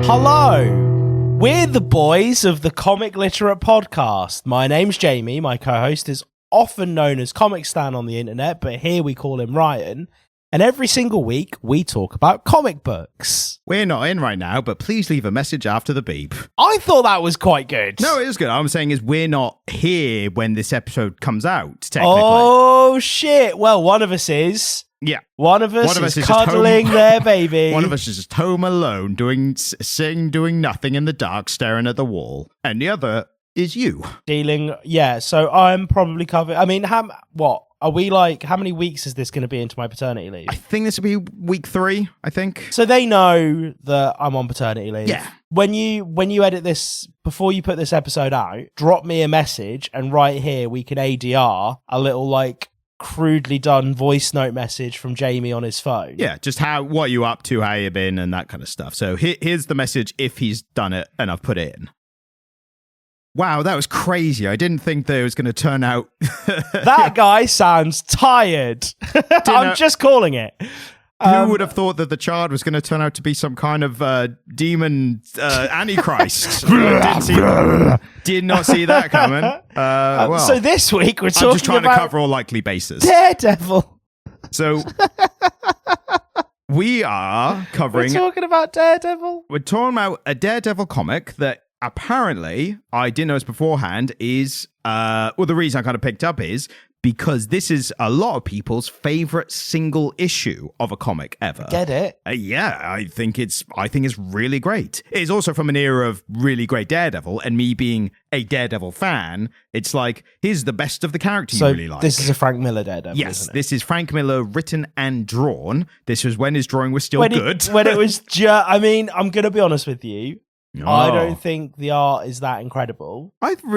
Hello, we're the boys of the Comic Literate Podcast. My name's Jamie, my co-host is often known as Comic Stan on the internet, but here we call him Ryan. And every single week, we talk about comic books. We're not in right now, but please leave a message after the beep. I thought that was quite good. No, it is good. All I'm saying is we're not here when this episode comes out, technically. Oh, shit. Well, one of us is. Yeah. One of us is cuddling their baby. One of us is just home alone, doing nothing in the dark, staring at the wall. And the other is you. So I'm probably covered. I mean, how many weeks is this going to be into my paternity leave? I think this will be week 3, I think. So they know that I'm on paternity leave. Yeah. When you edit this, before you put this episode out, drop me a message and right here we can ADR a little crudely done voice note message from Jamie on his phone. Yeah, just what you up to, how you been, and that kind of stuff. So here's the message if he's done it and I've put it in. Wow, that was crazy. I didn't think that it was going to turn out... That guy sounds tired. I'm just calling it. Who would have thought that the child was going to turn out to be some kind of demon antichrist? Did not see that coming. So this week we're talking about... I'm just trying to cover all likely bases. Daredevil. So we are covering... We're talking about Daredevil? We're talking about a Daredevil comic that apparently, I didn't know this beforehand, is... the reason I kind of picked up is... because this is a lot of people's favorite single issue of a comic ever. Get it? Yeah, I think it's really great. It's also from an era of really great Daredevil, and me being a Daredevil fan, it's like, here's the best of the character you really like. This is a Frank Miller Daredevil, yes, isn't it? This is Frank Miller written and drawn. This was when his drawing was still good. When it was I'm going to be honest with you. Oh. I don't think the art is that incredible. I think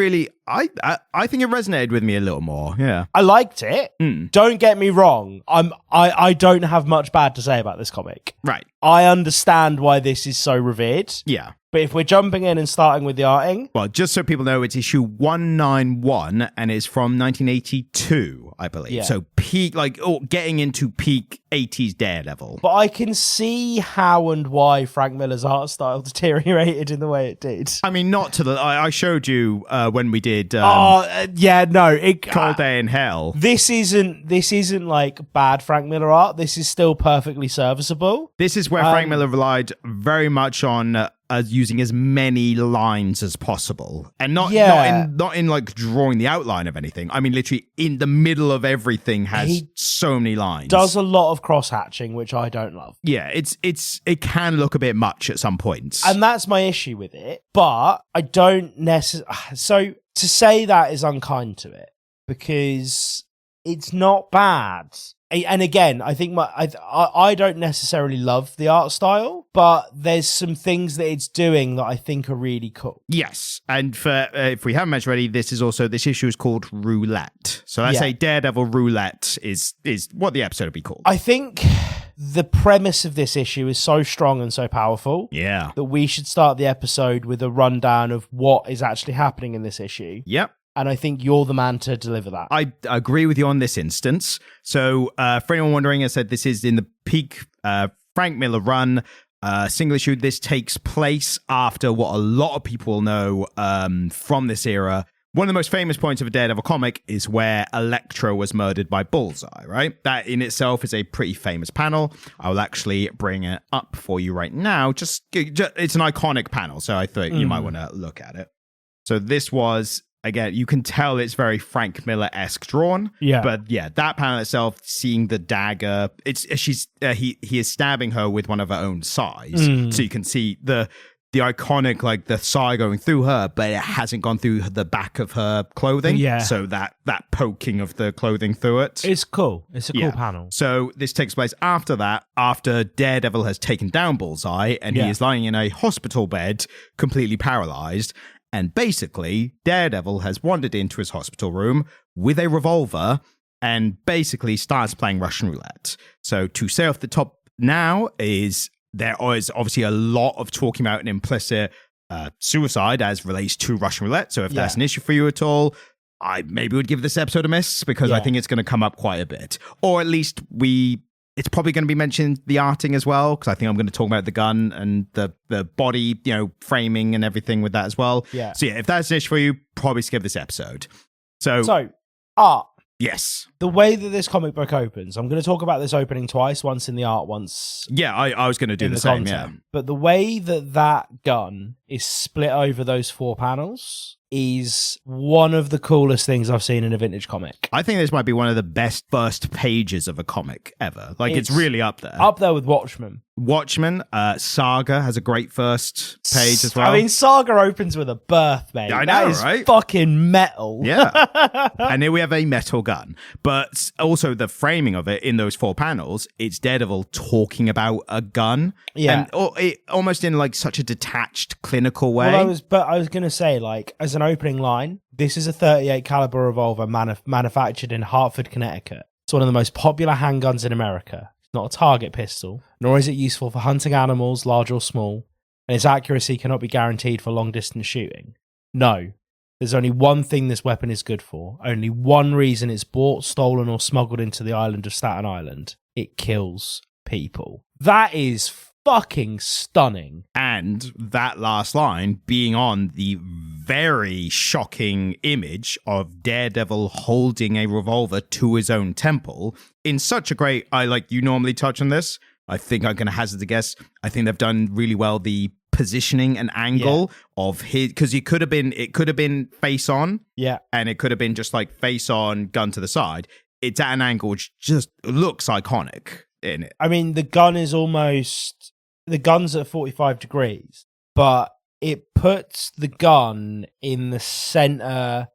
it resonated with me a little more. Yeah, I liked it. Don't get me wrong. I don't have much bad to say about this comic. Right. I understand why this is so revered. Yeah. But if we're jumping in and starting with the arting... Well, just so people know, it's issue 191, and it's from 1982, I believe. Yeah. So peak, getting into peak 80s Daredevil. But I can see how and why Frank Miller's art style deteriorated in the way it did. I mean, not to the... I showed you when we did... Cold Day in Hell. This isn't like bad Frank Miller art. This is still perfectly serviceable. This is where Frank Miller relied very much on... using as many lines as possible, and not in like drawing the outline of anything. I mean, literally in the middle of everything has so many lines. Does a lot of cross hatching, which I don't love. Yeah, it can look a bit much at some points, and that's my issue with it. But I don't necessarily. So to say that is unkind to it because it's not bad. And again, I think I don't necessarily love the art style, but there's some things that it's doing that I think are really cool. Yes, and for if we haven't mentioned already, this issue is called Roulette. So let's say Daredevil Roulette is what the episode would be called. I think the premise of this issue is so strong and so powerful that we should start the episode with a rundown of what is actually happening in this issue. Yep. And I think you're the man to deliver that. I agree with you on this instance. So for anyone wondering, I said this is in the peak Frank Miller run. Single issue. This takes place after what a lot of people know from this era. One of the most famous points of a Daredevil comic is where Elektra was murdered by Bullseye, right? That in itself is a pretty famous panel. I will actually bring it up for you right now. Just it's an iconic panel, so I thought you might want to look at it. So this was... Again, you can tell it's very Frank Miller-esque drawn. Yeah. But yeah, that panel itself, seeing the dagger, he is stabbing her with one of her own size. So you can see the iconic, the saw going through her, but it hasn't gone through the back of her clothing. Yeah. So that poking of the clothing through it. It's cool. It's a cool panel. So this takes place after that, after Daredevil has taken down Bullseye, and he is lying in a hospital bed, completely paralyzed. And basically, Daredevil has wandered into his hospital room with a revolver and basically starts playing Russian roulette. So to say off the top now is there is obviously a lot of talking about an implicit suicide as relates to Russian roulette. So if that's an issue for you at all, I maybe would give this episode a miss because I think it's going to come up quite a bit. Or at least it's probably going to be mentioned the arting as well, because I think I'm going to talk about the gun and the body, framing and everything with that as well. Yeah. So yeah, if that's an issue for you, probably skip this episode. So art. Yes. The way that this comic book opens, I'm going to talk about this opening twice, once in the art, once. Yeah, I was going to do the same, content. yeah. But the way that gun is split over those 4 panels is one of the coolest things I've seen in a vintage comic. I think this might be one of the best first pages of a comic ever. Like, it's really up there. Up there with Watchmen. Saga has a great first page as well. I mean, Saga opens with a birth, mate. I know, that is right? Fucking metal. Yeah. And here we have a metal gun. But also the framing of it in those 4 panels, it's Daredevil talking about a gun. Yeah. And almost in like such a detached, clinical way. Well, I was going to say, like, as an opening line, this is a .38 caliber revolver manufactured in Hartford, Connecticut. It's one of the most popular handguns in America. It's not a target pistol, nor is it useful for hunting animals, large or small, and its accuracy cannot be guaranteed for long-distance shooting. No, there's only one thing this weapon is good for, only one reason it's bought, stolen, or smuggled into the island of Staten Island. It kills people. That is fucking stunning. And that last line being on the very shocking image of Daredevil holding a revolver to his own temple in such a great, you normally touch on this. I think I'm going to hazard a guess. I think they've done really well the positioning and angle of his, because it could have been face on. Yeah. And it could have been just like face on, gun to the side. It's at an angle which just looks iconic in it. I mean, the gun's at 45 degrees, but it puts the gun in the center.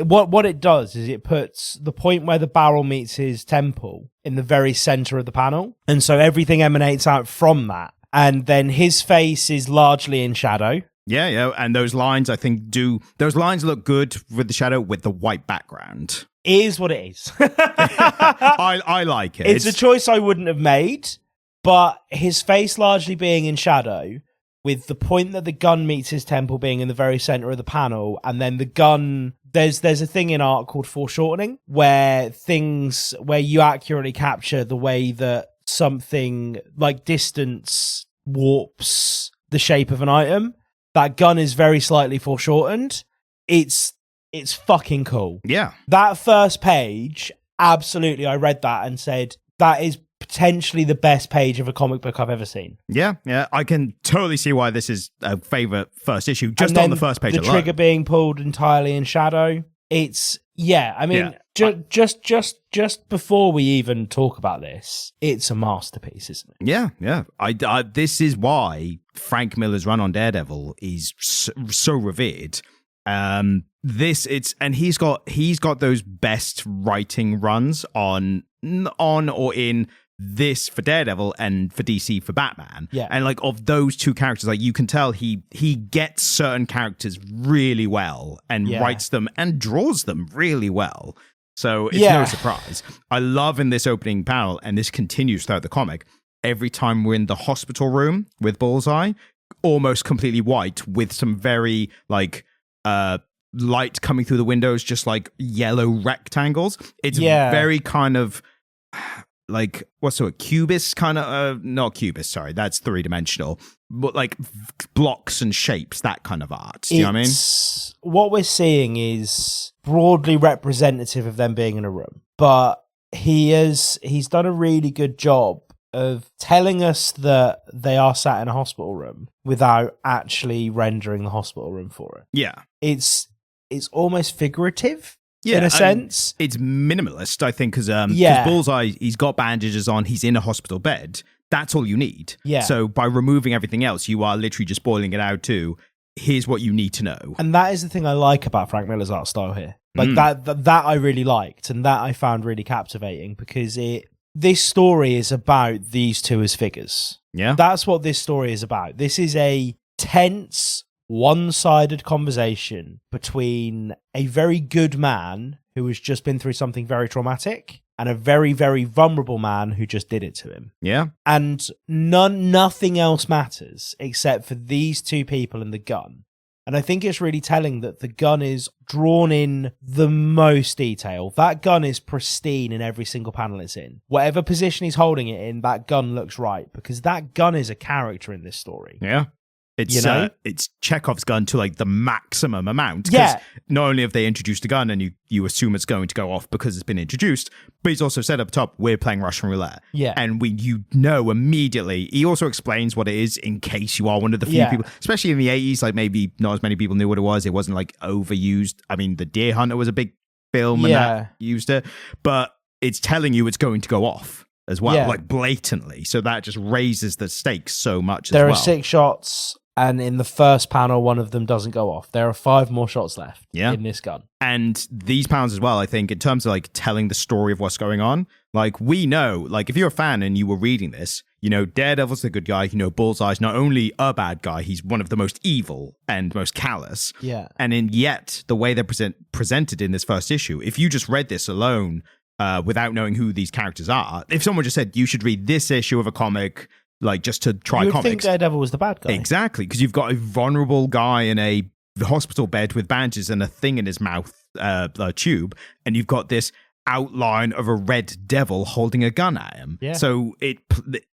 What it does is it puts the point where the barrel meets his temple in the very center of the panel. And so everything emanates out from that. And then his face is largely in shadow. Yeah. And those lines, I think, those lines look good with the shadow with the white background. It is what it is. I like it. It's a choice I wouldn't have made. But his face largely being in shadow, with the point that the gun meets his temple being in the very center of the panel, and then the gun, there's a thing in art called foreshortening, where you accurately capture the way that something like distance warps the shape of an item. That gun is very slightly foreshortened. It's fucking cool. Yeah. That first page, absolutely, I read that and said, that is potentially the best page of a comic book I've ever seen. Yeah. I can totally see why this is a favorite first issue, just on the first page the alone. trigger being pulled entirely in shadow. It's, just before we even talk about this, it's a masterpiece, isn't it? Yeah. I this is why Frank Miller's run on Daredevil is so revered. He's got those best writing runs on or in this for Daredevil and for DC for Batman. Yeah. And like of those two characters, like you can tell he gets certain characters really well and writes them and draws them really well. So it's no surprise. I love in this opening panel, and this continues throughout the comic, every time we're in the hospital room with Bullseye, almost completely white with some very like light coming through the windows, just like yellow rectangles. It's very kind of like cubist kind of not cubist, sorry, that's 3-dimensional, but like blocks and shapes, that kind of art. Do you know what I mean? What we're seeing is broadly representative of them being in a room, but he's done a really good job of telling us that they are sat in a hospital room without actually rendering the hospital room for it. Yeah. It's almost figurative. In a sense, it's minimalist, I think, because Bullseye, he's got bandages on, he's in a hospital bed. That's all you need. Yeah. So by removing everything else, you are literally just boiling it out to, here's what you need to know. And that is the thing I like about Frank Miller's art style here. Like that I really liked, and that I found really captivating, because this story is about these two as figures. Yeah. That's what this story is about. This is a tense, one-sided conversation between a very good man who has just been through something very traumatic and a very, very vulnerable man who just did it to him. Yeah. And nothing else matters except for these two people and the gun. And I think it's really telling that the gun is drawn in the most detail. That gun is pristine in every single panel it's in. Whatever position he's holding it in, that gun looks right, because that gun is a character in this story. Yeah. It's, you know? It's Chekhov's gun to like the maximum amount. Yeah. Not only have they introduced a gun and you assume it's going to go off because it's been introduced, but he's also said up top, we're playing Russian roulette. Yeah. And you know immediately. He also explains what it is in case you are one of the few people, especially in the 80s, like maybe not as many people knew what it was. It wasn't like overused. I mean, The Deer Hunter was a big film and that used it, but it's telling you it's going to go off as well, like blatantly. So that just raises the stakes so much There as well. are 6 shots. And in the first panel, one of them doesn't go off. There are 5 more shots left in this gun. And these panels as well, I think, in terms of like telling the story of what's going on, like we know, like if you're a fan and you were reading this, you know, Daredevil's the good guy, you know, Bullseye's not only a bad guy, he's one of the most evil and most callous. Yeah. And yet, the way they're presented in this first issue, if you just read this alone without knowing who these characters are, if someone just said, you should read this issue of a comic, like just to try you would comics. think Daredevil was the bad guy. Exactly, because you've got a vulnerable guy in a hospital bed with bandages and a thing in his mouth, a tube, and you've got this outline of a red devil holding a gun at him. Yeah. So it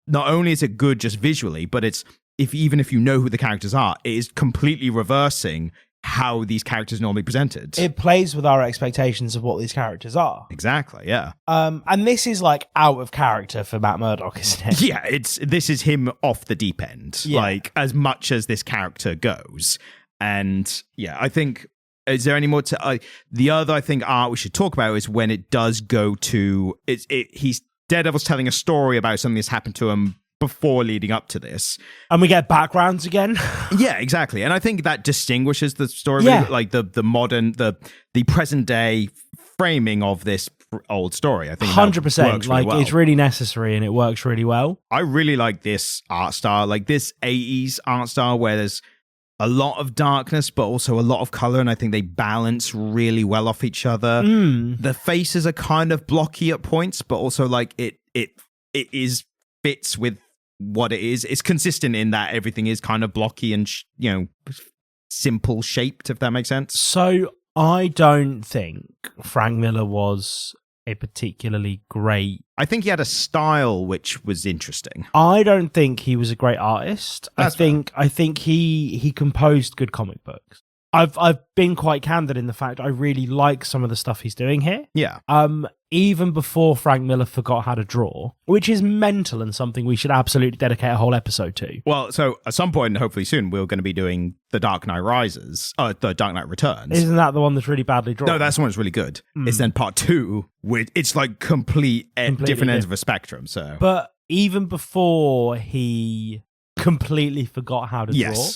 not only is it good just visually, but it's even if you know who the characters are, it is completely reversing how these characters normally presented. It plays with our expectations of what these characters are. Exactly, yeah. And this is like out of character for Matt Murdock, isn't it? Yeah, this is him off the deep end, like as much as this character goes. And yeah, I think, is there any more to the other, I think, art we should talk about is when it does go to he's Daredevil's telling a story about something that's happened to him before leading up to this. And we get backgrounds again. Yeah, exactly. And I think that distinguishes the story, like the modern, the present day framing of this old story. I think 100%. Like well. it's really necessary and it works really well. I really like this art style, like this 80s art style where there's a lot of darkness, but also a lot of color. And I think they balance really well off each other. The faces are kind of blocky at points, but also like it fits with what it is. It's consistent in that everything is kind of blocky and simple shaped, if that makes sense. So I don't think Frank Miller was a particularly great. I think he had a style which was interesting. I don't think he was a great artist. That's I think he composed good comic books. I've been quite candid in the fact I really like some of the stuff he's doing here. Yeah. Even before Frank Miller forgot how to draw, which is mental and something we should absolutely dedicate a whole episode to. Well, so at some point, hopefully soon, we're going to be doing The Dark Knight Rises, The Dark Knight Returns. Isn't that the one that's really badly drawn? No, that's the one that's really good. It's then part 2, with it's like completely different ends of a spectrum. So, but even before he completely forgot how to draw.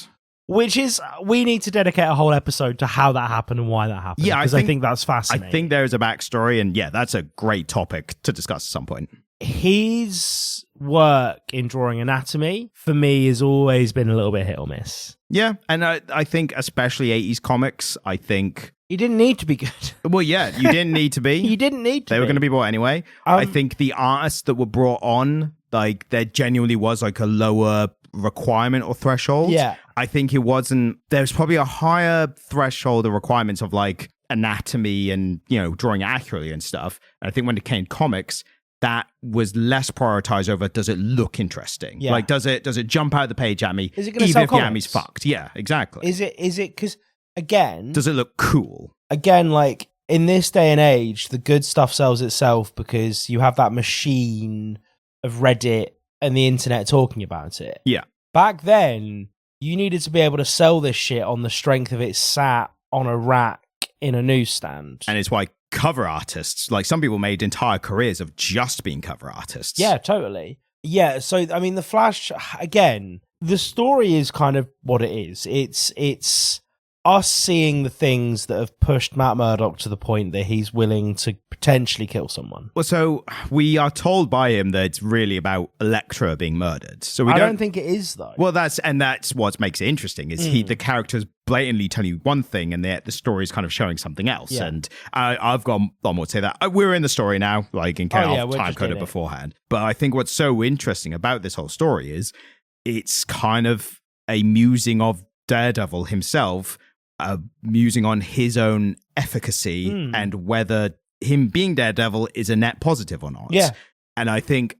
Which is, we need to dedicate a whole episode to how that happened and why that happened. Yeah, because I think that's fascinating. I think there's a backstory, and yeah, that's a great topic to discuss at some point. His work in drawing anatomy, for me, has always been a little bit hit or miss. Yeah, and I think especially 80s comics, I think... You didn't need to be good. Well, yeah, you didn't need to be. You didn't need to They were going to be bought anyway. I think the artists that were brought on, like, there genuinely was like a lower requirement or threshold. Yeah. I think it wasn't, there's probably a higher threshold of requirements of like anatomy and, drawing accurately and stuff. And I think when it came to comics, that was less prioritized over, does it look interesting? Yeah. Like, does it jump out of the page at me? Is it going to even sell if comics? the Ami's fucked? Yeah, exactly. Is it, because again... Does it look cool? Again, like, in this day and age, the good stuff sells itself because you have that machine of Reddit and the internet talking about it. Yeah. Back then, you needed to be able to sell this shit on the strength of it sat on a rack in a newsstand. And it's why cover artists, like some people made entire careers of just being cover artists. Yeah, totally. Yeah, so, I mean, The Flash, again, the story is kind of what it is. It's us seeing the things that have pushed Matt Murdock to the point that he's willing to potentially kill someone. Well, so we are told by him that it's really about Elektra being murdered. So I don't think it is, though. Well, that's what makes it interesting. Is the character's blatantly telling you one thing, and the story is kind of showing something else. Yeah. And I've got a lot more to say that. We're in the story now, like in case I've time coded beforehand. But I think what's so interesting about this whole story is it's kind of a musing of Daredevil himself, musing on his own efficacy and whether him being Daredevil is a net positive or not. Yeah. And I think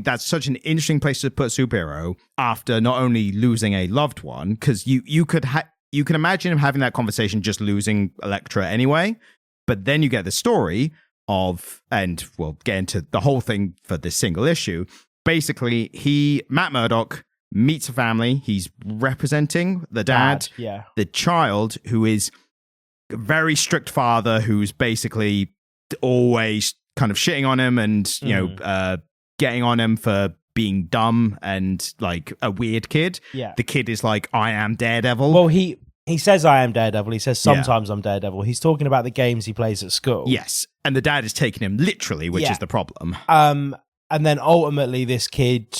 that's such an interesting place to put a superhero after not only losing a loved one, because you can imagine him having that conversation just losing Elektra anyway, but then you get the story of, and we'll get into the whole thing for this single issue. Basically, Matt Murdock meets a family. He's representing the dad, the child, who is a very strict father who's basically always kind of shitting on him and, you know, getting on him for being dumb and like a weird kid. Yeah. The kid is like, I am Daredevil. Well, he says I am Daredevil. He says sometimes I'm Daredevil. He's talking about the games he plays at school. Yes. And the dad is taking him literally, which is the problem. And then ultimately this kid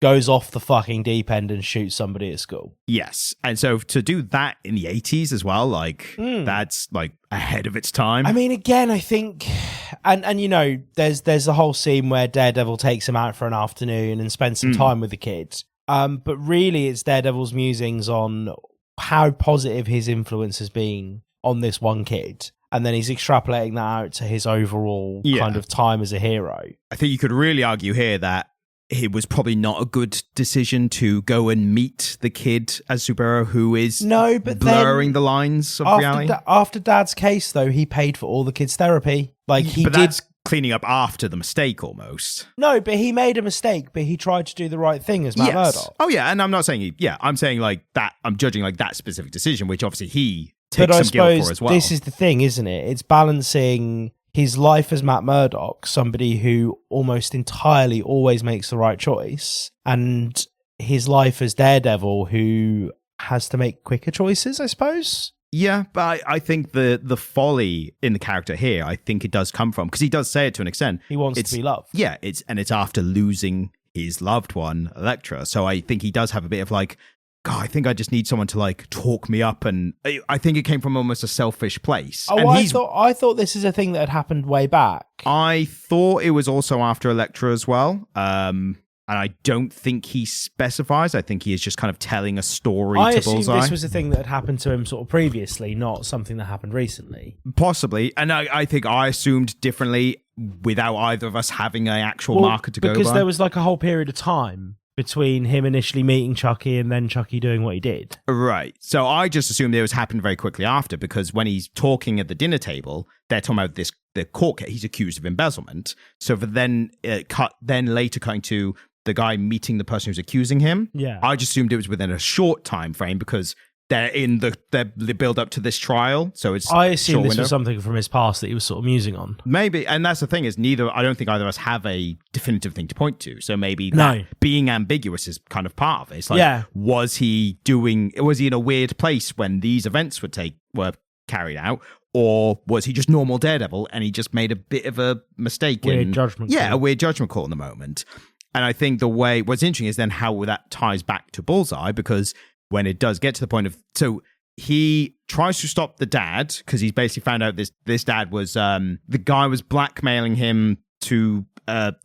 goes off the fucking deep end and shoots somebody at school. Yes. And so to do that in the 80s as well, like that's like ahead of its time. I mean, again, I think, and you know, there's a whole scene where Daredevil takes him out for an afternoon and spends some time with the kid. But really it's Daredevil's musings on how positive his influence has been on this one kid. And then he's extrapolating that out to his overall kind of time as a hero. I think you could really argue here that it was probably not a good decision to go and meet the kid as superhero who is blurring the lines of reality. After Dad's case, though, he paid for all the kids' therapy. Like that's cleaning up after the mistake almost. No, but he made a mistake, but he tried to do the right thing as Matt Murdock. Oh, yeah, and I'm not saying I'm saying like that, I'm judging like that specific decision, which obviously he takes some guilt for as well. This is the thing, isn't it? It's balancing his life as Matt Murdock, somebody who almost entirely always makes the right choice, and his life as Daredevil, who has to make quicker choices, I suppose. Yeah, but I think the folly in the character here, I think it does come from, because he does say it to an extent. He wants to be loved. Yeah, it's after losing his loved one, Elektra. So I think he does have a bit of like, God, I think I just need someone to like talk me up, and I think it came from almost a selfish place. Oh, and I thought this is a thing that had happened way back. I thought it was also after Elektra as well. And I don't think he specifies. I think he is just kind of telling a story to Bullseye. I assume this was a thing that had happened to him sort of previously, not something that happened recently. Possibly. And I think I assumed differently without either of us having an actual marker to go by. Because there was like a whole period of time between him initially meeting Chucky and then Chucky doing what he did. Right. So I just assumed it was happened very quickly after, because when he's talking at the dinner table, they're talking about the court case. He's accused of embezzlement. So for then later cutting to the guy meeting the person who's accusing him. Yeah. I just assumed it was within a short time frame because they're in the build up to this trial. So it's I assume this was something from his past that he was sort of musing on. Maybe, and that's the thing is I don't think either of us have a definitive thing to point to. So maybe being ambiguous is kind of part of it. It's like, was he in a weird place when these events were carried out? Or was he just normal Daredevil and he just made a bit of a mistake? Judgment call. A weird judgment call in the moment. And I think what's interesting is then how that ties back to Bullseye, because when it does get to the point of, so he tries to stop the dad because he's basically found out this dad was, the guy was blackmailing him to,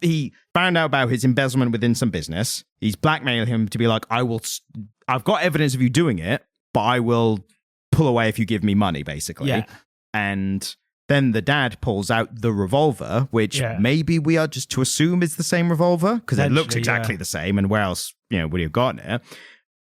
he found out about his embezzlement within some business. He's blackmailing him to be like, I've got evidence of you doing it, but I will pull away if you give me money, basically. Yeah. And then the dad pulls out the revolver, which maybe we are just to assume is the same revolver because it looks exactly the same. And where else, would he have gotten it?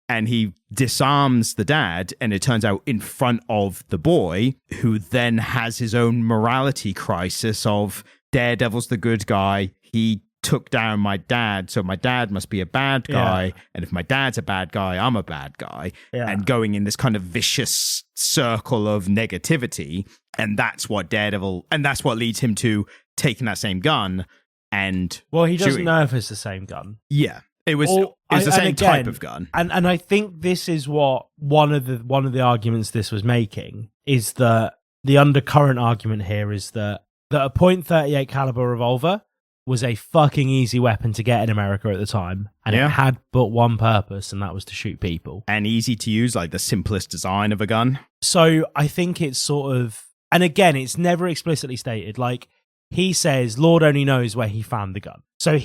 And he disarms the dad, and it turns out in front of the boy, who then has his own morality crisis of Daredevil's the good guy. He took down my dad, so my dad must be a bad guy. Yeah. And if my dad's a bad guy, I'm a bad guy. Yeah. And going in this kind of vicious circle of negativity. And that's what leads him to taking that same gun and he doesn't know if it's the same gun. Yeah. It was the same type of gun. And I think this is what one of the arguments this was making is that the undercurrent argument here is that a .38 caliber revolver was a fucking easy weapon to get in America at the time. And it had but one purpose, and that was to shoot people. And easy to use, like the simplest design of a gun. So I think it's sort of, and again, it's never explicitly stated. Like he says, Lord only knows where he found the gun. So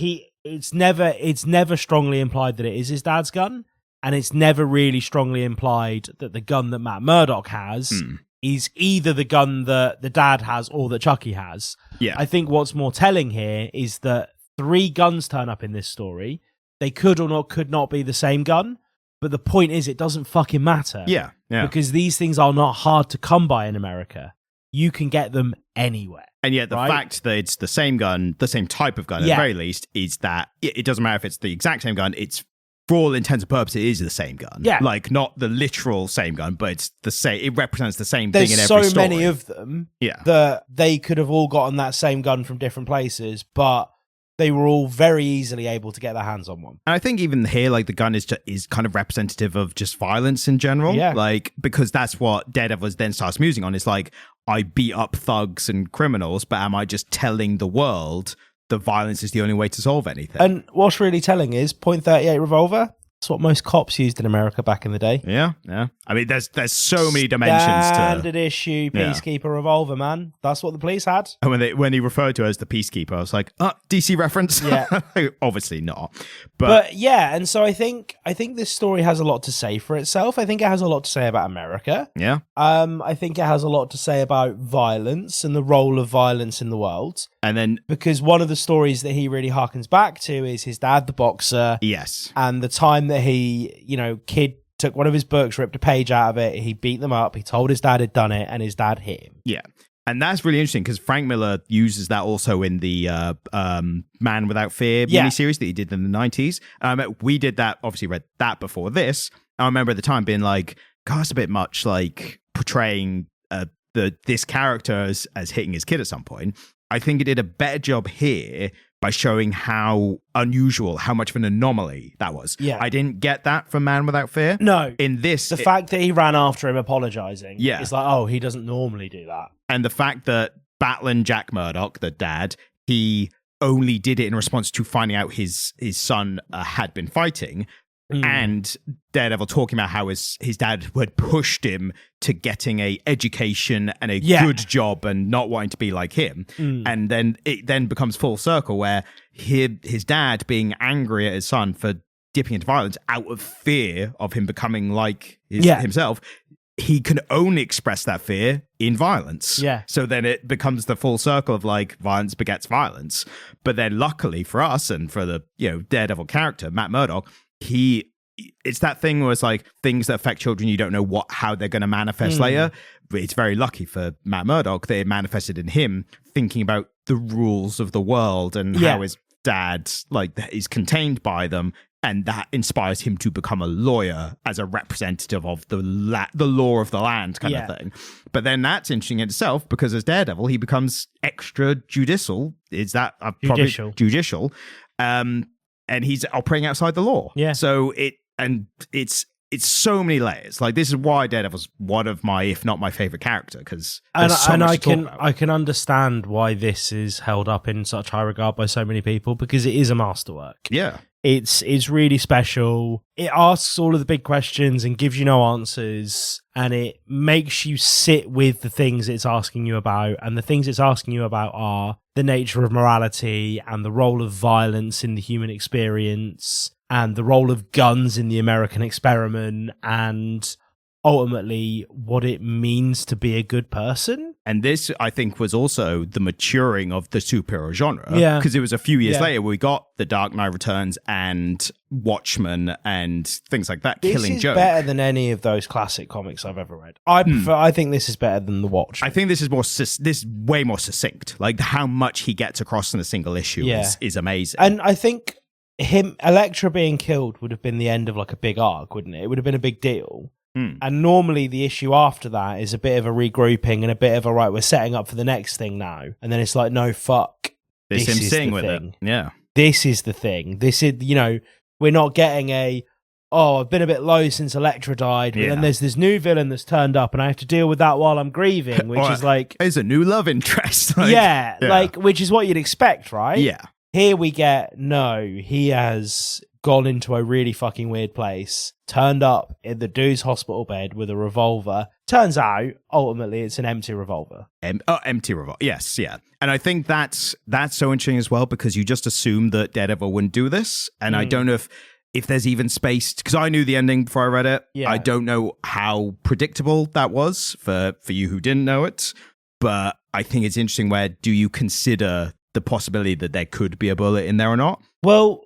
it's never strongly implied that it is his dad's gun. And it's never really strongly implied that the gun that Matt Murdock has is either the gun that the dad has or that Chucky has. Yeah. I think what's more telling here is that 3 guns turn up in this story. They could not be the same gun. But the point is, it doesn't fucking matter. Yeah. Because these things are not hard to come by in America. You can get them anywhere. And yet the fact that it's the same gun, the same type of gun at the very least, is that it doesn't matter if it's the exact same gun. It's, for all intents and purposes, it is the same gun. Yeah. Like, not the literal same gun, but it's the same. It represents the same thing in every There's so story. many of them that they could have all gotten that same gun from different places, but they were all very easily able to get their hands on one. And I think even here, like, the gun is kind of representative of just violence in general. Yeah. Like, because that's what Daredevil then starts musing on. It's like, I beat up thugs and criminals, but am I just telling the world that violence is the only way to solve anything? And what's really telling is .38 revolver. That's what most cops used in America back in the day. Yeah. I mean, there's so many dimensions to standard issue Peacekeeper revolver, man. That's what the police had. And when he referred to it as the Peacekeeper, I was like, DC reference? Yeah. Obviously not. But yeah, and so I think this story has a lot to say for itself. I think it has a lot to say about America. Yeah. I think it has a lot to say about violence and the role of violence in the world. And then, because one of the stories that he really harkens back to is his dad, the boxer. Yes. And the time that he, kid took one of his books, ripped a page out of it, he beat them up, he told his dad had done it, and his dad hit him. Yeah. And that's really interesting because Frank Miller uses that also in the Man Without Fear miniseries that he did in the 90s. We did that, obviously read that before this. I remember at the time being like, God, it's a bit much, like portraying this character as hitting his kid at some point. I think it did a better job here by showing how unusual, how much of an anomaly that was. Yeah. I didn't get that from Man Without Fear. No. In this... The fact that he ran after him apologizing. Yeah. It's like, oh, he doesn't normally do that. And the fact that Batlin Jack Murdoch, the dad, he only did it in response to finding out his son had been fighting. And Daredevil talking about how his dad had pushed him to getting a education and a good job and not wanting to be like him. And then it then becomes full circle where his dad being angry at his son for dipping into violence out of fear of him becoming like himself. He can only express that fear in violence. Yeah. So then it becomes the full circle of like violence begets violence. But then luckily for us and for the Daredevil character, Matt Murdock, it's that thing where it's like things that affect children, you don't know how they're going to manifest later. But it's very lucky for Matt Murdock that it manifested in him thinking about the rules of the world and how his dad is contained by them, and that inspires him to become a lawyer as a representative of the law of the land kind of thing. But then that's interesting in itself because as Daredevil, he becomes extrajudicial. Is that judicial? And he's operating outside the law. Yeah. So it's so many layers. Like this is why Daredevil's one of my, if not my favorite character, because I can understand why this is held up in such high regard by so many people because it is a masterwork. Yeah. It's really special. It asks all of the big questions and gives you no answers, and it makes you sit with the things it's asking you about. And the things it's asking you about are the nature of morality and the role of violence in the human experience and the role of guns in the American experiment and ultimately what it means to be a good person. And this, I think, was also the maturing of the superhero genre. Yeah. Because it was a few years later we got The Dark Knight Returns and Watchmen and things like that. Killing Joke. This is better than any of those classic comics I've ever read. I think this is better than The Watchmen. I think this is way more succinct. Like how much he gets across in a single issue is amazing. And I think Elektra being killed would have been the end of like a big arc, wouldn't it? It would have been a big deal. And normally the issue after that is a bit of a regrouping and a bit of a, right, we're setting up for the next thing now. And then it's like, no, fuck. This is him with thing. It. Yeah. This is the thing. This is, we're not getting I've been a bit low since Elektra died. But then there's this new villain that's turned up and I have to deal with that while I'm grieving, which is like... There's a new love interest. Which is what you'd expect, right? Yeah. Here we get, no, he has gone into a really fucking weird place, turned up in the dude's hospital bed with a revolver. Turns out, ultimately, it's an empty revolver. Empty revolver. Yes, yeah. And I think that's so interesting as well because you just assume that Daredevil wouldn't do this. And I don't know if if there's even space, because I knew the ending before I read it. Yeah. I don't know how predictable that was for you who didn't know it, but I think it's interesting. Where do you consider the possibility that there could be a bullet in there or not? Well,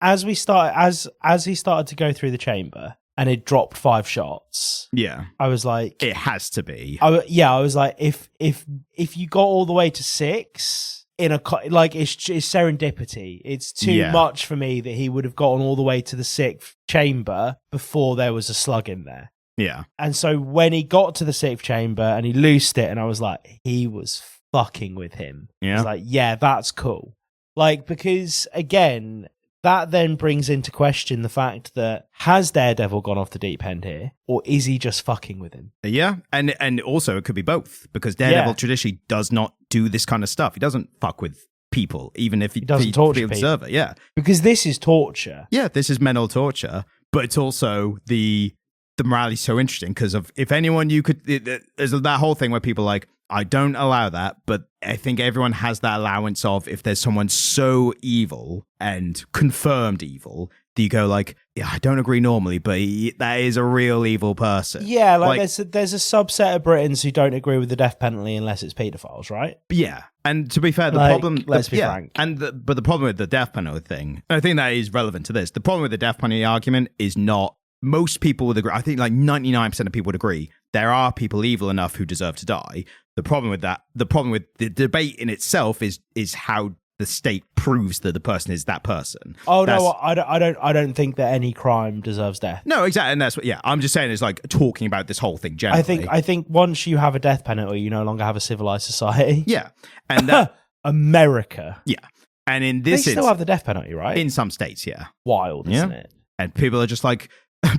as he started to go through the chamber and it dropped 5 shots, Yeah, I was like, it has to be. I was like, if you got all the way to 6 in a it's serendipity. It's too much for me that he would have gotten all the way to the 6th chamber before there was a slug in there. Yeah, and so when he got to the 6th chamber and he loosed it, and I was like, he was fucking with him. Yeah, I was like, yeah, that's cool. Like, because again, that then brings into question the fact that has Daredevil gone off the deep end here, or is he just fucking with him? Yeah, and also it could be both, because Daredevil traditionally does not do this kind of stuff. He doesn't fuck with people, even if he doesn't torture people. Observer. Yeah, because this is torture. Yeah, this is mental torture, but it's also the morality so interesting because of if anyone you could. There's that whole thing where people are like, I don't allow that, but I think everyone has that allowance of if there's someone so evil and confirmed evil, that you go like, yeah, I don't agree normally, but that is a real evil person. Yeah, like there's a subset of Britons who don't agree with the death penalty unless it's paedophiles, right? Yeah, and to be fair, the problem... Let's be frank. But the problem with the death penalty thing, I think that is relevant to this. The problem with the death penalty argument is not... Most people would agree. I think like 99% of people would agree. There are people evil enough who deserve to die. The problem with the debate in itself is how the state proves that the person is that person. Oh, no, I don't think that any crime deserves death. No, exactly, and that's what. Yeah, I'm just saying it's like talking about this whole thing generally. I think once you have a death penalty, you no longer have a civilized society. Yeah, and that, America. Yeah, and in this, they still have the death penalty, right? In some states, yeah. Wild, isn't it? And people are just like.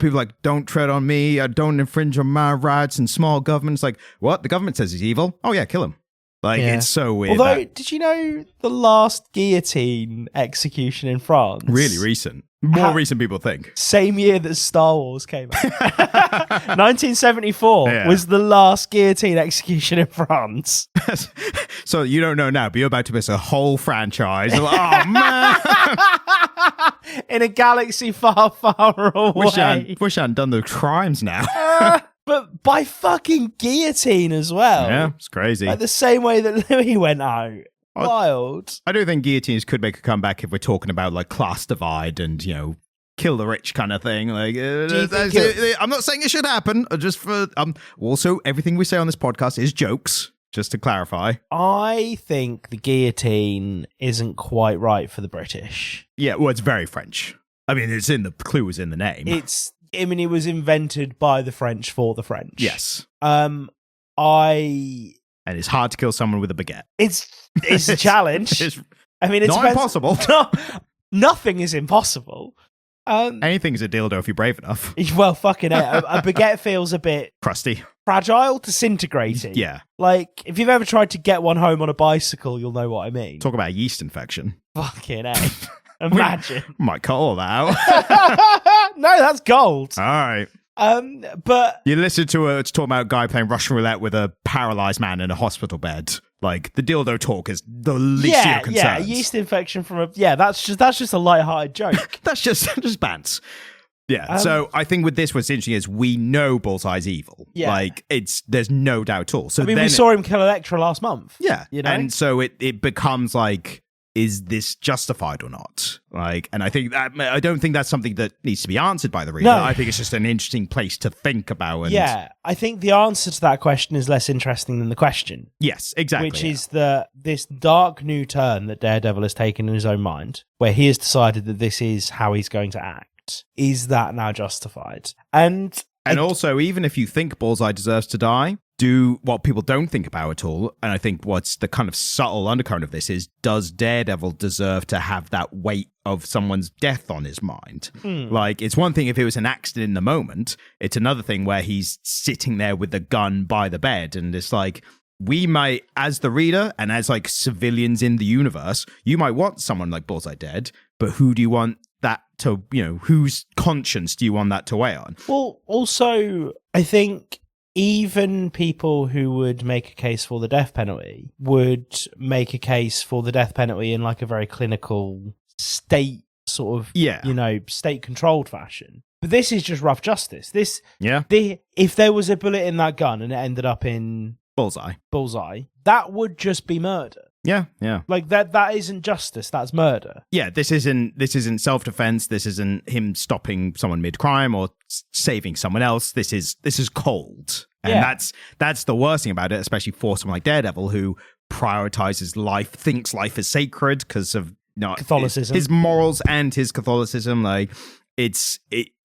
People are like, don't tread on me, don't infringe on my rights, and small government's like, what? The government says he's evil? Oh yeah, kill him. Like, it's so weird. Although, did you know the last guillotine execution in France? Really recent. More recent people think. Same year that Star Wars came out. 1974 was the last guillotine execution in France. So you don't know now, but you're about to miss a whole franchise. Like, oh, man. In a galaxy far, far away. Wish I hadn't done the crimes now. But by fucking guillotine as well. Yeah, it's crazy. Like the same way that Louis went out. Wild. I do think guillotines could make a comeback if we're talking about like class divide and, kill the rich kind of thing. Like, I'm not saying it should happen. Just for also everything we say on this podcast is jokes. Just to clarify, I think the guillotine isn't quite right for the British. Yeah, well, it's very French. I mean, it's in the clue is in the name. It was invented by the French for the French. Yes. And it's hard to kill someone with a baguette. It's a challenge. It's not impossible. Nothing is impossible. Anything's a dildo if you're brave enough. Well, fucking it. A baguette feels a bit crusty, fragile, disintegrating. Yeah. Like, if you've ever tried to get one home on a bicycle, you'll know what I mean. Talk about a yeast infection. Fucking hell. Imagine. Might cut all that out. No, that's gold. All right. But you listen to it's talking about a guy playing Russian roulette with a paralyzed man in a hospital bed. Like the dildo talk is the least of your concerns. Yeah, yeast infection from that's just a light-hearted joke. That's just bants. Yeah. So I think with this, what's interesting is we know Bullseye's evil. Yeah. Like there's no doubt at all. So we saw him kill Elektra last month. Yeah. And so it becomes like, is this justified or not? Like, and I don't think that's something that needs to be answered by the reader. No. I think it's just an interesting place to think about. And I think the answer to that question is less interesting than the question. Yes, exactly. Which is this dark new turn that Daredevil has taken in his own mind, where he has decided that this is how he's going to act. Is that now justified? And also, even if you think Bullseye deserves to die, do what people don't think about at all, and I think what's the kind of subtle undercurrent of this is, does Daredevil deserve to have that weight of someone's death on his mind? Like, it's one thing if it was an accident in the moment, it's another thing where he's sitting there with the gun by the bed, and it's like, we might, as the reader, and as like civilians in the universe, you might want someone like Bullseye dead, but who do you want that to, whose conscience do you want that to weigh on? Well, also, I think even people who would make a case for the death penalty would make a case for the death penalty in like a very clinical state sort of, Yeah. state controlled fashion. But this is just rough justice. Yeah. If there was a bullet in that gun and it ended up in Bullseye, that would just be murder. Yeah. Like that isn't justice, that's murder. Yeah, this isn't self-defense. This isn't him stopping someone mid-crime or saving someone else. This is cold. And that's the worst thing about it, especially for someone like Daredevil, who prioritizes life, thinks life is sacred because of Catholicism, his morals and his Catholicism. Like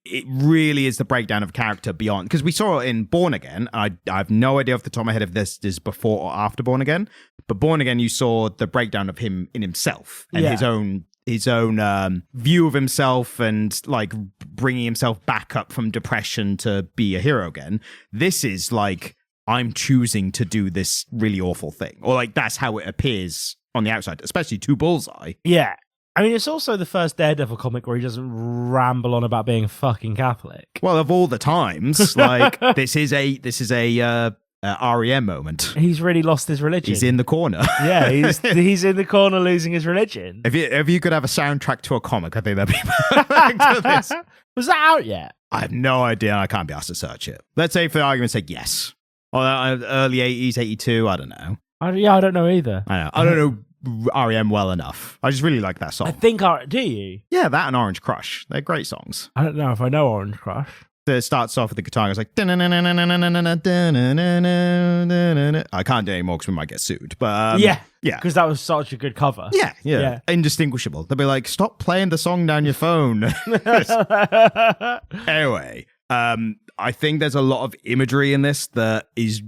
it really is the breakdown of character beyond, because we saw it in Born Again. I have no idea off the top of my head if this is before or after Born Again, but Born Again, you saw the breakdown of him in himself and his own view of himself, and like bringing himself back up from depression to be a hero again. This is like, I'm choosing to do this really awful thing, or like that's how it appears on the outside, especially to Bullseye. Yeah. I mean, it's also the first Daredevil comic where he doesn't ramble on about being a fucking Catholic. Well, of all the times, like this is a REM moment. He's really lost his religion. He's in the corner. Yeah, he's in the corner losing his religion. If you could have a soundtrack to a comic, I think that'd be perfect for this. Was that out yet? I have no idea. I can't be asked to search it. Let's say, for the argument's sake, yes. Or early 80s, 82, I don't know. I don't know either. I don't know REM well enough. I just really like that song. I think, do you? Yeah, that and Orange Crush. They're great songs. I don't know if I know Orange Crush. It starts off with the guitar. It's like, I can't do it anymore because we might get sued. But yeah, because that was such a good cover. Yeah, indistinguishable. They'll be like, stop playing the song down your phone. Anyway, I think there's a lot of imagery in this that is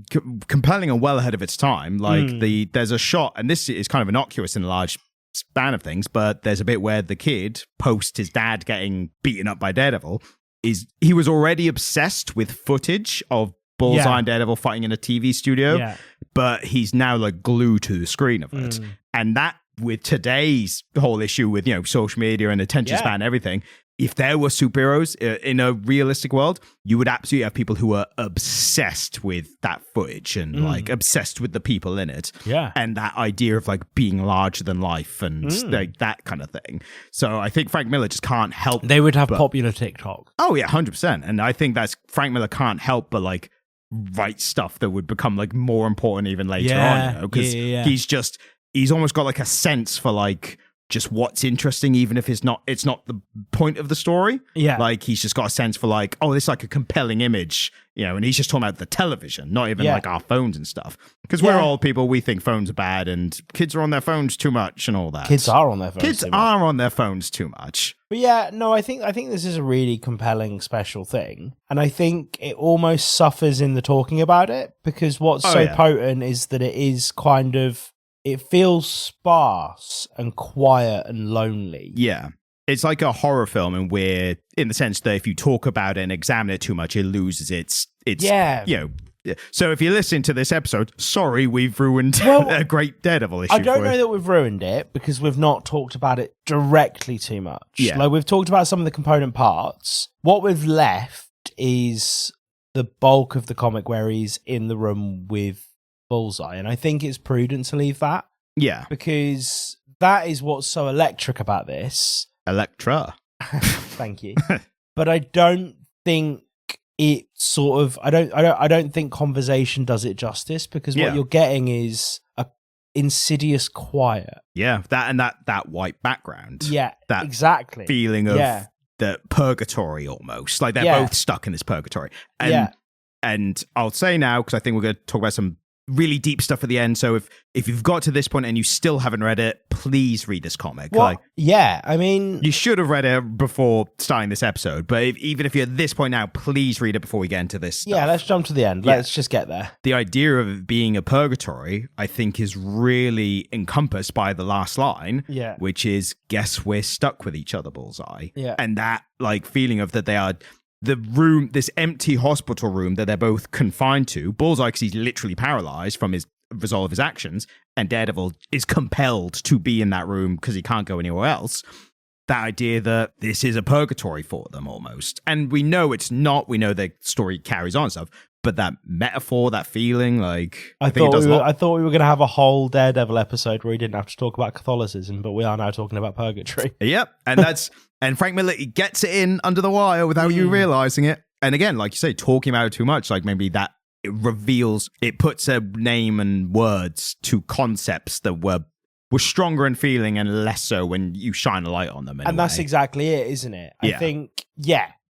compelling and well ahead of its time. Like there's a shot, and this is kind of innocuous in a large span of things, but there's a bit where the kid, post his dad getting beaten up by Daredevil, he was already obsessed with footage of Bullseye and Daredevil fighting in a TV studio, but he's now like glued to the screen of it. And that, with today's whole issue with, social media and attention span and everything, if there were superheroes in a realistic world, you would absolutely have people who are obsessed with that footage and like obsessed with the people in it. Yeah. And that idea of like being larger than life and like that kind of thing. So I think Frank Miller just can't help. They would have popular TikTok. Oh yeah, 100%. And I think that's Frank Miller can't help but like write stuff that would become like more important even later on. Because he's almost got like a sense for like just what's interesting, even if it's not the point of the story. Yeah. Like he's just got a sense for like, oh, this is like a compelling image, and he's just talking about the television, not even like our phones and stuff. Because we're old people, we think phones are bad and kids are on their phones too much and all that. Kids are on their phones too much. But yeah, no, I think this is a really compelling special thing. And I think it almost suffers in the talking about it, because what's potent is that it is kind of, it feels sparse and quiet and lonely. Yeah. It's like a horror film, and we're in the sense that if you talk about it and examine it too much, it loses its So if you listen to this episode, sorry, we've ruined a great Daredevil issue. I don't know that we've ruined it, because we've not talked about it directly too much. Yeah. Like, we've talked about some of the component parts. What we've left is the bulk of the comic where he's in the room with Bullseye, and I think it's prudent to leave that. Yeah. Because that is what's so electric about this. Electra. Thank you. But I don't think it sort of, I don't think conversation does it justice, because what you're getting is a insidious quiet. Yeah, that white background. Yeah, that exactly. Feeling of the purgatory almost. Like they're both stuck in this purgatory. And I'll say now, because I think we're going to talk about some really deep stuff at the end. So if you've got to this point and you still haven't read it, please read this comic. Well, I mean, you should have read it before starting this episode, but even if you're at this point now, please read it before we get into this stuff. Yeah, let's jump to the end. Let's just get there. The idea of it being a purgatory, I think, is really encompassed by the last line, which is, guess we're stuck with each other, Bullseye. Yeah. And that like feeling of that they are the room, this empty hospital room that they're both confined to. Bullseye, because he's literally paralyzed from his result of his actions, and Daredevil is compelled to be in that room because he can't go anywhere else. That idea that this is a purgatory for them almost. And we know it's not. We know the story carries on and stuff. but that metaphor, that feeling, like I think it does a lot. I thought we were going to have a whole Daredevil episode where we didn't have to talk about Catholicism, but we are now talking about purgatory. Yep, and Frank Miller he gets it in under the wire without you realizing it. And again, like you say, talking about it too much, like maybe that it puts a name and words to concepts that were stronger in feeling and less so when you shine a light on them. And that's exactly it, isn't it? Yeah. I think,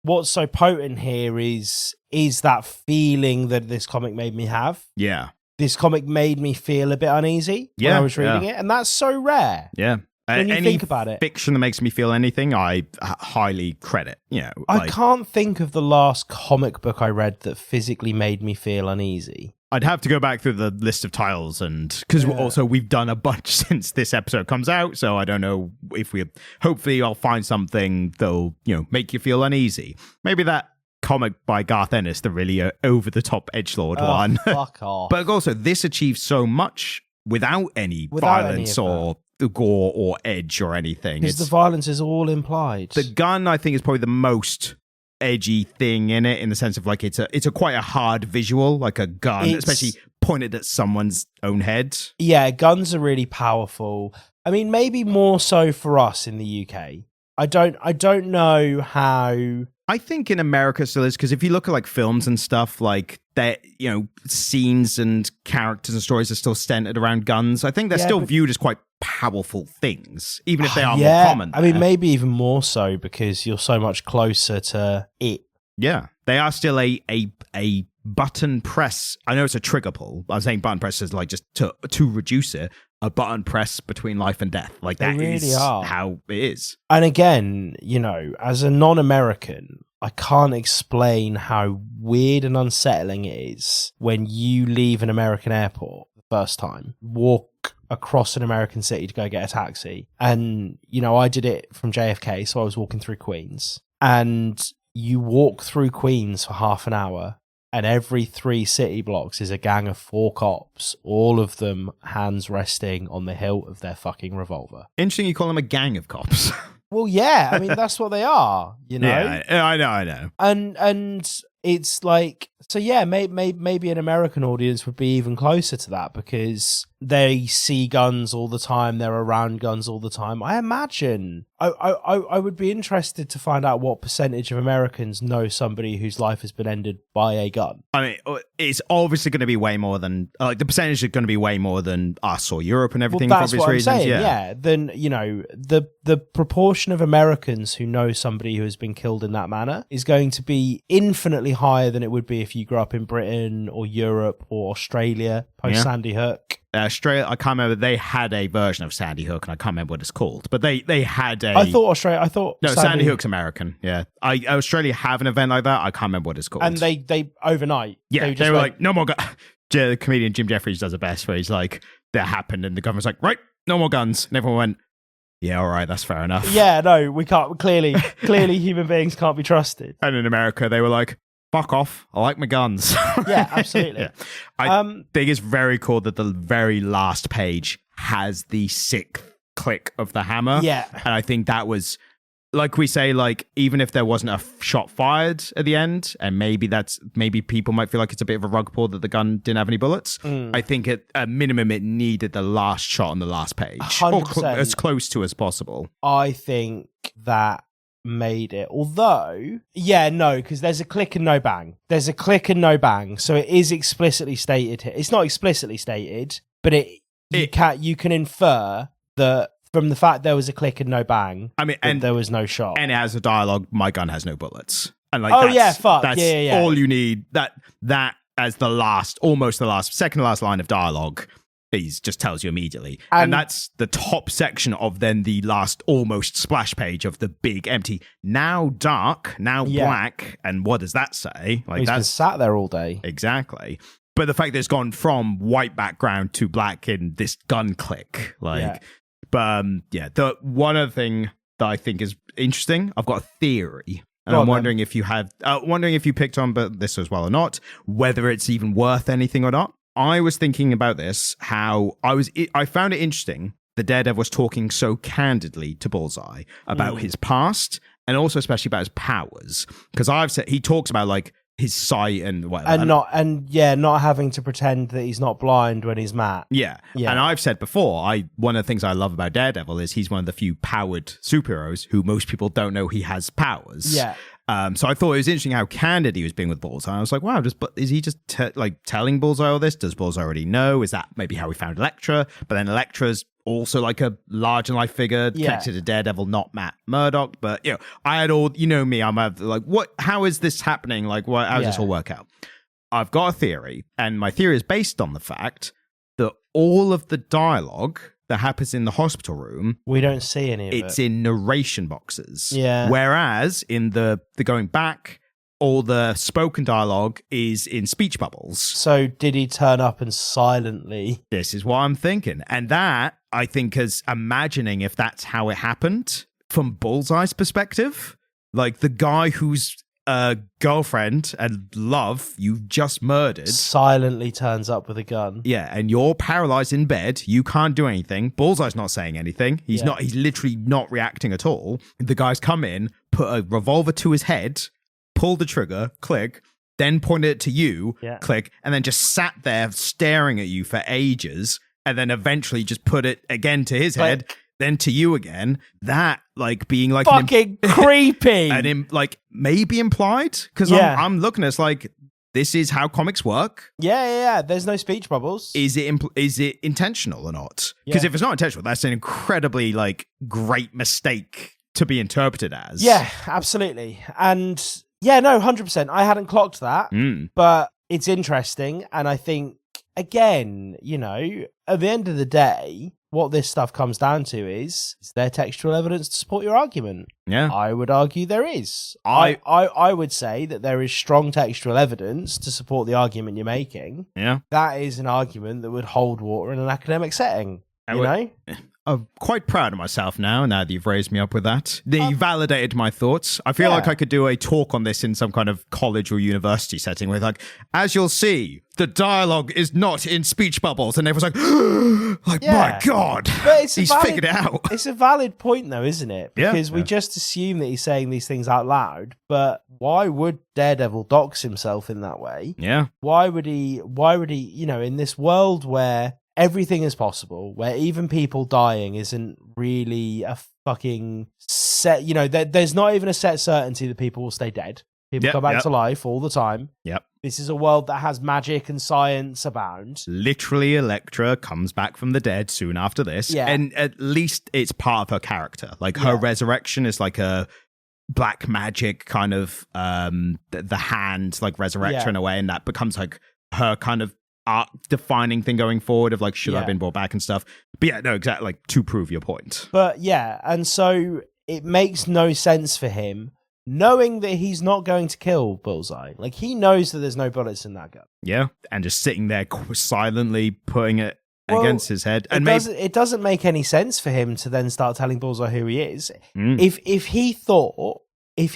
what's so potent here is that feeling that this comic made me have. Yeah. This comic made me feel a bit uneasy when I was reading it, and that's so rare. Yeah. When you think about it. Fiction that makes me feel anything, I highly credit. I can't think of the last comic book I read that physically made me feel uneasy. I'd have to go back through the list of titles, and because also we've done a bunch since this episode comes out, so I don't know if hopefully I'll find something that'll make you feel uneasy. Maybe that comic by Garth Ennis, the really over the top edgelord one. Fuck off. But also, this achieves so much without any violence or gore or edge or anything. Because the violence is all implied. The gun, I think, is probably the most edgy thing in it, in the sense of like it's a quite a hard visual, like a gun, especially pointed at someone's own head. Yeah, guns are really powerful. I mean, maybe more so for us in the UK. I don't know how. I think in America still is, because if you look at like films and stuff, like that, scenes and characters and stories are still centered around guns. I think they're still viewed as quite powerful things, even if they are more common. I mean, maybe even more so because you're so much closer to it. Yeah, they are still a button press. I know it's a trigger pull. I'm saying button press is like just to reduce it. A button press between life and death. Like that really is how it is. And again, as a non-American, I can't explain how weird and unsettling it is when you leave an American airport the first time, walk across an American city to go get a taxi. And, I did it from JFK, so I was walking through Queens. And you walk through Queens for half an hour, and every 3 city blocks is a gang of 4 cops, all of them hands resting on the hilt of their fucking revolver. Interesting you call them a gang of cops. Well, yeah, I mean, that's what they are, Yeah, I know. And it's like, so yeah, maybe an American audience would be even closer to that because they see guns all the time, they're around guns all the time. I imagine I would be interested to find out what percentage of Americans know somebody whose life has been ended by a gun. I mean, it's obviously going to be way more than the percentage is going to be way more than us or Europe and everything. Well, that's for obvious what reasons. I'm saying. Yeah. Then the proportion of Americans who know somebody who has been killed in that manner is going to be infinitely higher than it would be if you grew up in Britain or Europe or Australia post Sandy Hook. Australia, I can't remember. They had a version of Sandy Hook, and I can't remember what it's called. But they had a. I thought Sandy Hook's American. Yeah, Australia have an event like that. I can't remember what it's called. And they overnight. Yeah, they were like, no more guns. The comedian Jim Jeffries does it best, where he's like, that happened, and the government's like, right, no more guns, and everyone went, yeah, all right, that's fair enough. Yeah, no, we can't. Clearly, human beings can't be trusted. And in America, they were like, fuck off, I like my guns. Yeah, absolutely. Yeah. I think it's very cool that the very last page has the 6th click of the hammer. Yeah. And I think that was, like we say, like, even if there wasn't a shot fired at the end, and maybe people might feel like it's a bit of a rug pull that the gun didn't have any bullets, I think at a minimum it needed the last shot on the last page. 100%. Or as close to as possible. I think that made it, although because there's a click and no bang, so it is explicitly stated here. It's not explicitly stated, but you can infer that from the fact there was a click and no bang, I mean, and there was no shot, and it has a dialogue, my gun has no bullets, and like that's all you need. That as the last, almost the last, second to last line of dialogue just tells you immediately. And that's the top section of then the last almost splash page of the big empty, now dark, now black. And what does that say? Like, that's been sat there all day. Exactly. But the fact that it's gone from white background to black in this gun click, the one other thing that I think is interesting, I've got a theory. And I'm wondering if you picked on this as well or not, whether it's even worth anything or not. I was thinking about this, how I found it interesting that Daredevil was talking so candidly to Bullseye about his past and also especially about his powers. Because he talks about like his sight and whatever. Not having to pretend that he's not blind when he's Matt. Yeah. And I've said before, one of the things I love about Daredevil is he's one of the few powered superheroes who most people don't know he has powers. Yeah. So I thought it was interesting how candid he was being with Bullseye. I was like, wow, is he just telling Bullseye all this? Does Bullseye already know? Is that maybe how we found Elektra? But then Elektra's also like a larger life figure connected to Daredevil, not Matt Murdock. But I had all, me, I'm like, what? How is this happening? Like, how does this all work out? I've got a theory, and my theory is based on the fact that all of the dialogue that happens in the hospital room, we don't see any of it. It's in narration boxes. Yeah. Whereas in the going back, all the spoken dialogue is in speech bubbles. So did he turn up and silently? This is what I'm thinking. And that, I think, is imagining if that's how it happened from Bullseye's perspective. Like the guy whose girlfriend and love you just murdered silently turns up with a gun. Yeah, and you're paralyzed in bed. You can't do anything. Bullseye's not saying anything. He's literally not reacting at all. The guy's come in, put a revolver to his head, pulled the trigger, click, then pointed it to you, click, and then just sat there staring at you for ages, and then eventually just put it again to his head, then to you again. That being like fucking creepy, and maybe implied, because I'm looking at it's like, this is how comics work. Yeah. There's no speech bubbles. Is it intentional or not? Because if it's not intentional, that's an incredibly great mistake to be interpreted as. Yeah, absolutely. And yeah, no, 100%. I hadn't clocked that, but it's interesting. And I think, again, at the end of the day, what this stuff comes down to is there textual evidence to support your argument? Yeah. I would argue there is. I would say that there is strong textual evidence to support the argument you're making. Yeah. That is an argument that would hold water in an academic setting, I'm quite proud of myself now that you've raised me up with that. You validated my thoughts. I feel like I could do a talk on this in some kind of college or university setting with as you'll see, the dialogue is not in speech bubbles. And everyone's my God, he's figured it out. It's a valid point though, isn't it? Because we just assume that he's saying these things out loud. But why would Daredevil dox himself in that way? Yeah. Why would he, in this world where everything is possible, where even people dying isn't really a fucking set, there's not even a set certainty that people will stay dead. People come back to life all the time. Yep. This is a world that has magic and science abound. Literally, Elektra comes back from the dead soon after this. Yeah. And at least it's part of her character. Her resurrection is like a black magic kind of the hand resurrector in a way, and that becomes her kind of defining thing going forward of should I have been brought back and stuff. But exactly, to prove your point. But and so it makes no sense for him knowing that he's not going to kill Bullseye. He knows that there's no bullets in that gun. Yeah, and just sitting there silently putting it against his head. And it doesn't make any sense for him to then start telling Bullseye who he is. If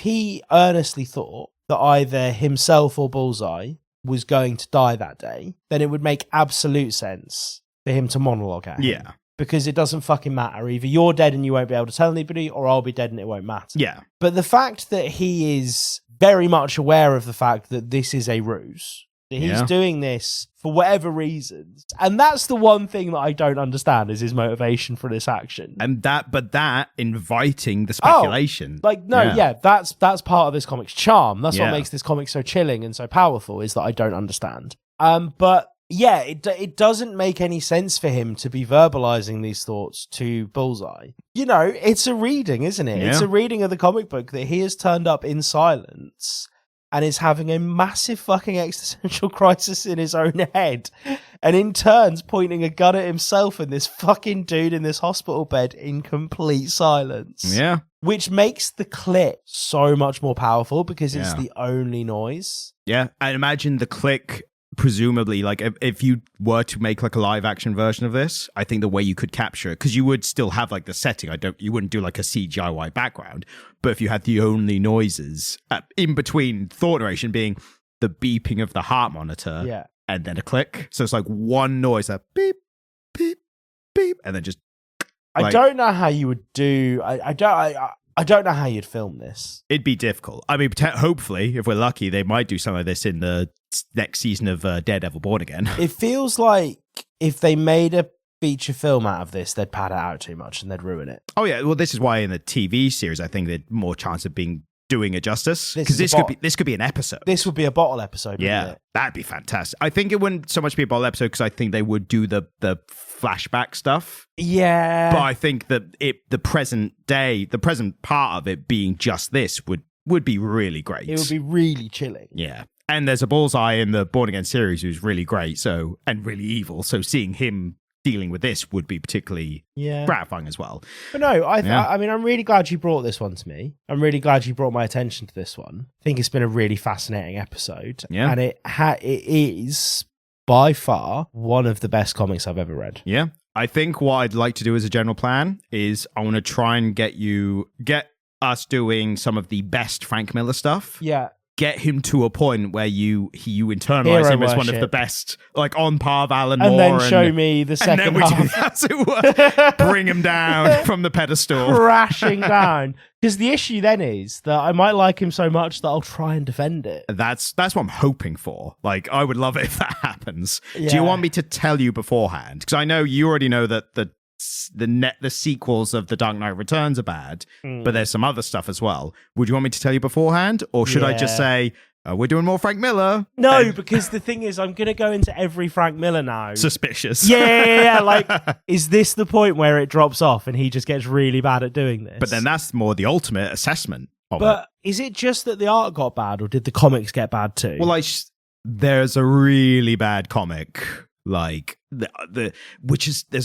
he earnestly thought that either himself or Bullseye was going to die that day, then it would make absolute sense for him to monologue at him. Yeah. Because it doesn't fucking matter. Either you're dead and you won't be able to tell anybody, or I'll be dead and it won't matter. Yeah. But the fact that he is very much aware of the fact that this is a ruse, that he's doing this for whatever reasons, and that's the one thing that I don't understand is his motivation for this action. And that inviting the speculation. That's part of this comic's charm. That's what makes this comic so chilling and so powerful, is that I don't understand. But yeah, it doesn't make any sense for him to be verbalizing these thoughts to Bullseye. It's a reading, isn't it? Yeah. It's a reading of the comic book that he has turned up in silence and is having a massive fucking existential crisis in his own head, and in turns pointing a gun at himself and this fucking dude in this hospital bed in complete silence. Yeah. Which makes the click so much more powerful because it's the only noise. Yeah. I imagine the click, presumably, if you were to make a live action version of this, I think the way you could capture it, because you would still have the setting. You wouldn't do a CGI background, but if you had the only noises in between thought narration being the beeping of the heart monitor, and then a click, so it's one noise, that beep, beep, beep, and then just. I don't know how you would do. I don't know how you'd film this. It'd be difficult. I mean, hopefully, if we're lucky, they might do some of this in the next season of Daredevil Born Again. It feels like if they made a feature film out of this, they'd pad it out too much and they'd ruin it. Oh yeah, well, this is why in the TV series, I think there's more chance of doing it justice, because this could be an episode. This would be a bottle episode. Yeah, wouldn't it? That'd be fantastic. I think it wouldn't so much be a bottle episode because I think they would do the flashback stuff. Yeah, but I think that the present part of it being just this would be really great. It would be really chilling. Yeah. And there's a Bullseye in the Born Again series who's really great, and really evil. So seeing him dealing with this would be particularly gratifying as well. But no, I mean, I'm really glad you brought this one to me. I'm really glad you brought my attention to this one. I think it's been a really fascinating episode. Yeah. And it is by far one of the best comics I've ever read. Yeah. I think what I'd like to do as a general plan is I want to try and get us doing some of the best Frank Miller stuff. Yeah. Get him to a point where you internalize him as one of the best, like on par of Alan Moore. And then show me the second and then half. Bring him down from the pedestal. Crashing down. Because the issue then is that I might like him so much that I'll try and defend it. That's what I'm hoping for. Like, I would love it if that happens. Yeah. Do you want me to tell you beforehand? Because I know you already know that the sequels of The Dark Knight Returns are bad, but there's some other stuff as well. Would you want me to tell you beforehand, or should I just say we're doing more Frank Miller? No, because the thing is, I'm going to go into every Frank Miller now. Suspicious. Yeah. Like, is this the point where it drops off and he just gets really bad at doing this? But then that's more the ultimate assessment of it. But is it just that the art got bad, or did the comics get bad too? Well, there's a really bad comic. Like there's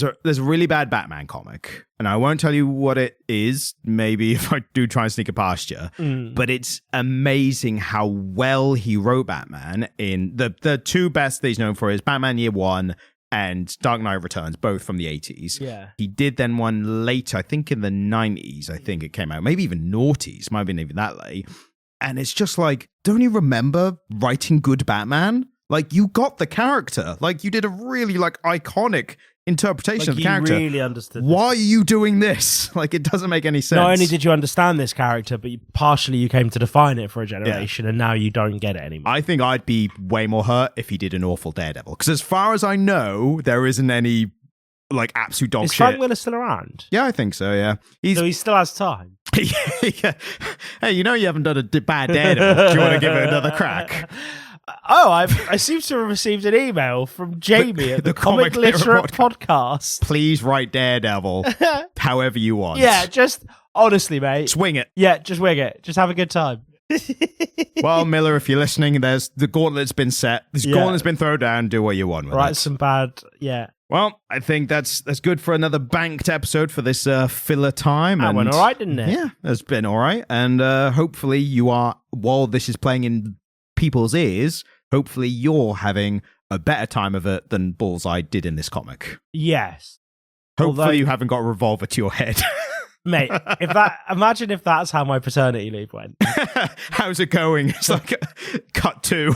a really bad Batman comic, and I won't tell you what it is. Maybe if I do try and sneak it past you, but it's amazing how well he wrote Batman. In the two best that he's known for is Batman Year One and Dark Knight Returns, both from the 80s. Yeah, he did then one later, I think in the 90s. I think it came out, maybe even noughties, might have been even that late. And it's just like, don't you remember writing good Batman? Like, you got the character. Like, you did a really, iconic interpretation of the character. You really understood Why are you doing this? Like, it doesn't make any sense. Not only did you understand this character, but partially you came to define it for a generation, and now you don't get it anymore. I think I'd be way more hurt if he did an awful Daredevil. Because as far as I know, there isn't any, absolute dog shit. Is Frank Miller still around? Yeah, I think so, yeah. So he still has time. Yeah. Hey, you haven't done a bad Daredevil. Do you want to give it another crack? Oh, I seem to have received an email from Jamie at the Comic Literate Podcast. Please write Daredevil however you want. Yeah, just honestly, mate. Swing it. Yeah, just wing it. Just have a good time. Well, Miller, if you're listening, there's the gauntlet's been set. This gauntlet's been thrown down. Do what you want with it. Write some bad, Well, I think that's good for another banked episode for this filler time. That went all right, didn't it? Yeah, it's been all right. And hopefully you are, while this is playing in people's ears, hopefully you're having a better time of it than Bullseye did in this comic. Yes. Hopefully you haven't got a revolver to your head. Mate, imagine if that's how my paternity leave went. How's it going? It's like cut to.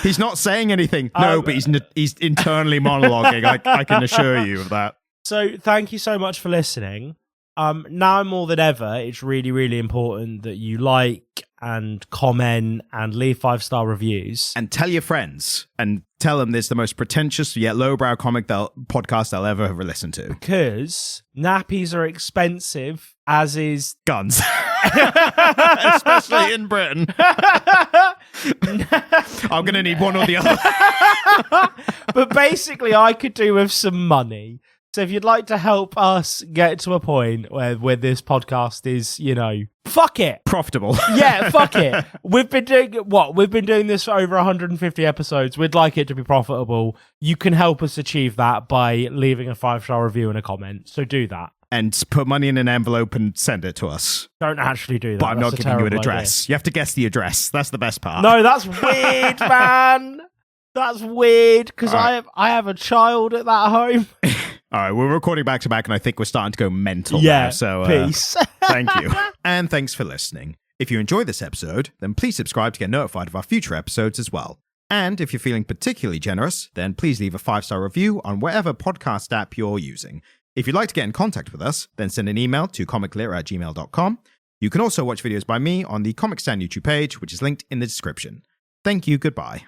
He's not saying anything. No, but he's internally monologuing. I can assure you of that. So thank you so much for listening. Now more than ever, it's really, really important that you like and comment and leave 5-star reviews. And tell your friends and tell them this is the most pretentious yet lowbrow podcast they'll ever have listened to. Because nappies are expensive, as is guns. Especially in Britain. I'm going to need one or the other. But basically, I could do with some money. So if you'd like to help us get to a point where this podcast is, fuck it. Profitable. Yeah, fuck it. We've been doing We've been doing this for over 150 episodes. We'd like it to be profitable. You can help us achieve that by leaving a 5-star review and a comment. So do that. And put money in an envelope and send it to us. Don't actually do that. But I'm not giving you an address. Idea. You have to guess the address. That's the best part. No, that's weird, man. That's weird, because I have a child at that home. All right, we're recording back to back, and I think we're starting to go mental now. So, peace. Thank you. And thanks for listening. If you enjoyed this episode, then please subscribe to get notified of our future episodes as well. And if you're feeling particularly generous, then please leave a 5-star review on whatever podcast app you're using. If you'd like to get in contact with us, then send an email to comiclit@gmail.com. You can also watch videos by me on the Comic Stand YouTube page, which is linked in the description. Thank you, goodbye.